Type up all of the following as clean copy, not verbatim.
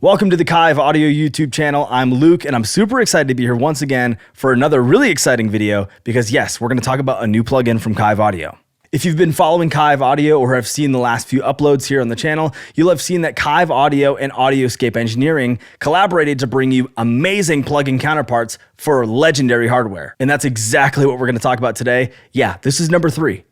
Welcome to the Kiive Audio YouTube channel. I'm Luke, and I'm super excited to be here once again for another really exciting video because yes, we're going to talk about a new plugin from Kiive Audio. If you've been following Kiive Audio or have seen the last few uploads here on the channel, you'll have seen that Kiive Audio and AudioScape Engineering collaborated to bring you amazing plugin counterparts for legendary hardware. And that's exactly what we're going to talk about today. Yeah, this is number 3.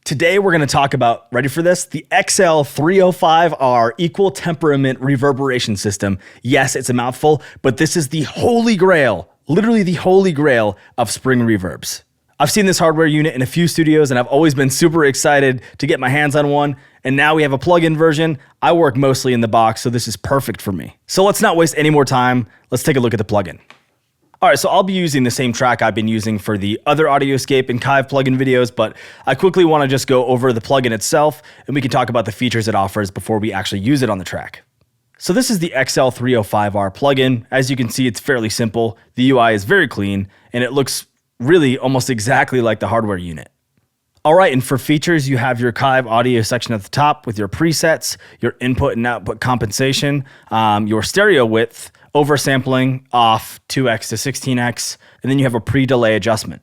Today, we're going to talk about, ready for this? The XL-305R equal temperament reverberation system. Yes, it's a mouthful, but this is the holy grail, literally the holy grail of spring reverbs. I've seen this hardware unit in a few studios and I've always been super excited to get my hands on one. And now we have a plug-in version. I work mostly in the box, so this is perfect for me. So let's not waste any more time. Let's take a look at the plugin. All right, so I'll be using the same track I've been using for the other AudioScape and Kiive plugin videos, but I quickly want to just go over the plugin itself and we can talk about the features it offers before we actually use it on the track. So this is the XL-305R plugin. As you can see, it's fairly simple. The UI is very clean and it looks really almost exactly like the hardware unit. All right, and for features, you have your Kiive audio section at the top with your presets, your input and output compensation, your stereo width, oversampling off 2x to 16x, and then you have a pre-delay adjustment.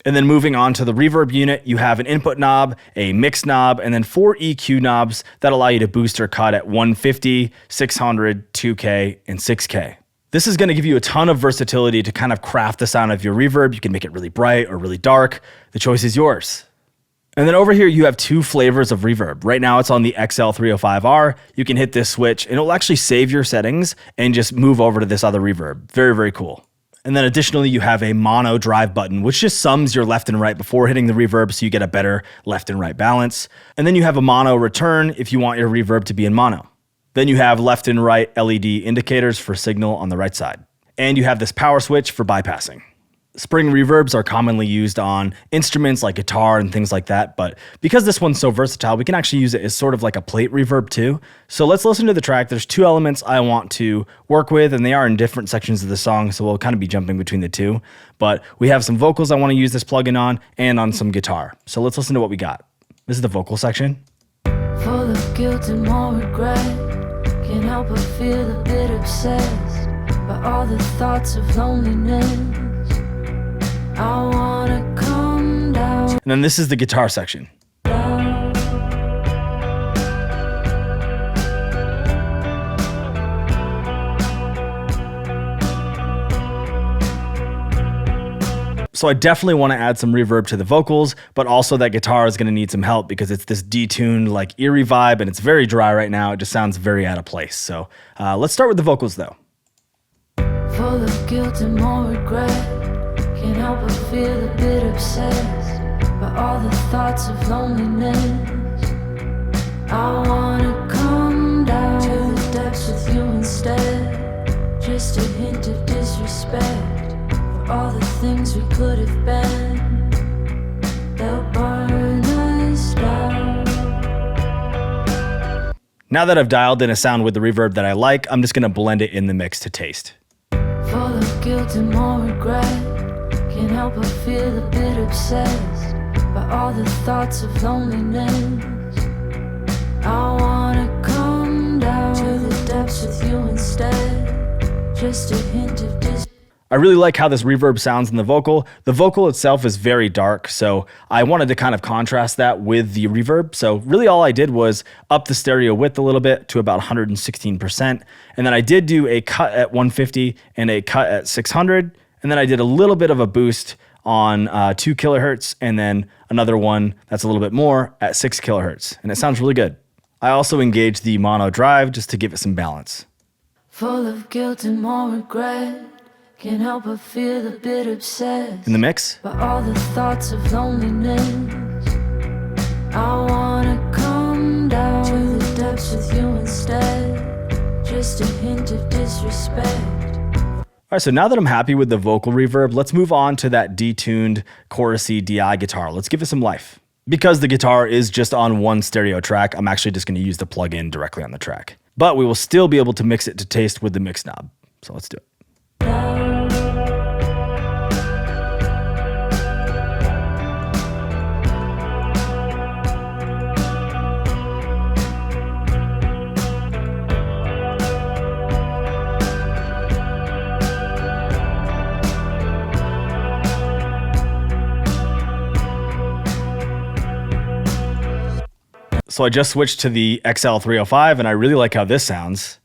And then moving on to the reverb unit, you have an input knob, a mix knob, and then 4 EQ knobs that allow you to boost or cut at 150, 600, 2K, and 6K. This is going to give you a ton of versatility to kind of craft the sound of your reverb. You can make it really bright or really dark. The choice is yours. And then over here, you have 2 flavors of reverb. Right now, it's on the XL-305R. You can hit this switch, and it'll actually save your settings and just move over to this other reverb. Very, very cool. And then additionally, you have a mono drive button, which just sums your left and right before hitting the reverb so you get a better left and right balance. And then you have a mono return if you want your reverb to be in mono. Then you have left and right LED indicators for signal on the right side. And you have this power switch for bypassing. Spring reverbs are commonly used on instruments like guitar and things like that, but because this one's so versatile, we can actually use it as sort of like a plate reverb too. So let's listen to the track. There's 2 elements I want to work with, and they are in different sections of the song, so we'll kind of be jumping between the 2. But we have some vocals I want to use this plugin on, and on some guitar. So let's listen to what we got. This is the vocal section. Full of guilt and more regret, can't help but feel a bit obsessed by all the thoughts of loneliness. I wanna come down. And then this is the guitar section. So I definitely want to add some reverb to the vocals, but also that guitar is going to need some help because it's this detuned, like eerie vibe, and it's very dry right now. It just sounds very out of place. So let's start with the vocals though. Full of guilt and more regret, can't help but feel a bit obsessed by all the thoughts of loneliness. I wanna come down to the depths with you instead. Just a hint of disrespect for all the things we could have been. They'll burn us down. Now that I've dialed in a sound with the reverb that I like, I'm just gonna blend it in the mix to taste. Full of guilt and more regret, can't help but feel a bit obsessed by all the thoughts of loneliness. I wanna come down to the depths with you instead. Just a hint of I really like how this reverb sounds in the vocal. The vocal itself is very dark, so I wanted to kind of contrast that with the reverb. So really all I did was up the stereo width a little bit to about 116%. And then I did do a cut at 150 and a cut at 600. And then I did a little bit of a boost on 2 kilohertz and then another one that's a little bit more at 6 kilohertz. And it sounds really good. I also engaged the mono drive just to give it some balance. Full of guilt and more regret, can't help but feel a bit obsessed In the mix. by all the thoughts of loneliness. I wanna come down to the depths with you instead. Just a hint of disrespect. All right, so now that I'm happy with the vocal reverb, let's move on to that detuned chorusy DI guitar. Let's give it some life. Because the guitar is just on one stereo track, I'm actually just going to use the plug-in directly on the track. But we will still be able to mix it to taste with the mix knob. So let's do it. So I just switched to the XL-305 and I really like how this sounds.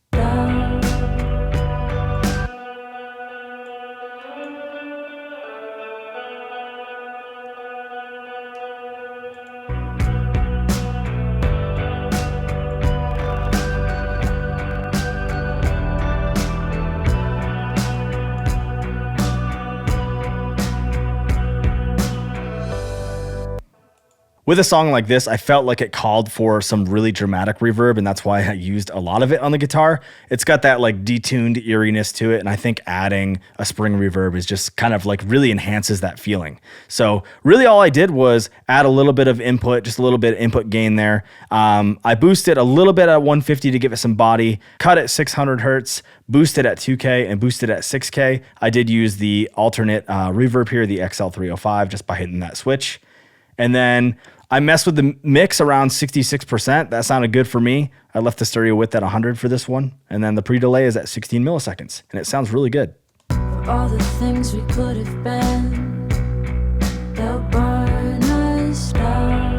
With a song like this, I felt like it called for some really dramatic reverb, and that's why I used a lot of it on the guitar. It's got that like detuned eeriness to it, and I think adding a spring reverb is just kind of like really enhances that feeling. So really all I did was add a little bit of input, just a little bit of input gain there. I boosted a little bit at 150 to give it some body, cut at 600 hertz, boosted at 2K, and boosted at 6K. I did use the alternate reverb here, the XL-305, just by hitting that switch. And then I messed with the mix around 66%. That sounded good for me. I left the stereo width at 100 for this one. And then the pre-delay is at 16 milliseconds. And it sounds really good. For all the things we could have been, they'll burn us down.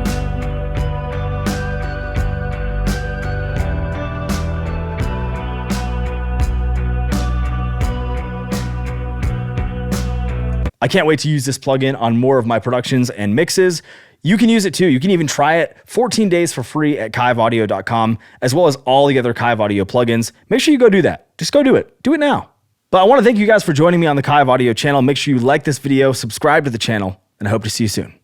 I can't wait to use this plugin on more of my productions and mixes. You can use it too. You can even try it 14 days for free at kiiveaudio.com, as well as all the other Kiive Audio plugins. Make sure you go do that. Just go do it. Do it now. But I want to thank you guys for joining me on the Kiive Audio channel. Make sure you like this video, subscribe to the channel, and I hope to see you soon.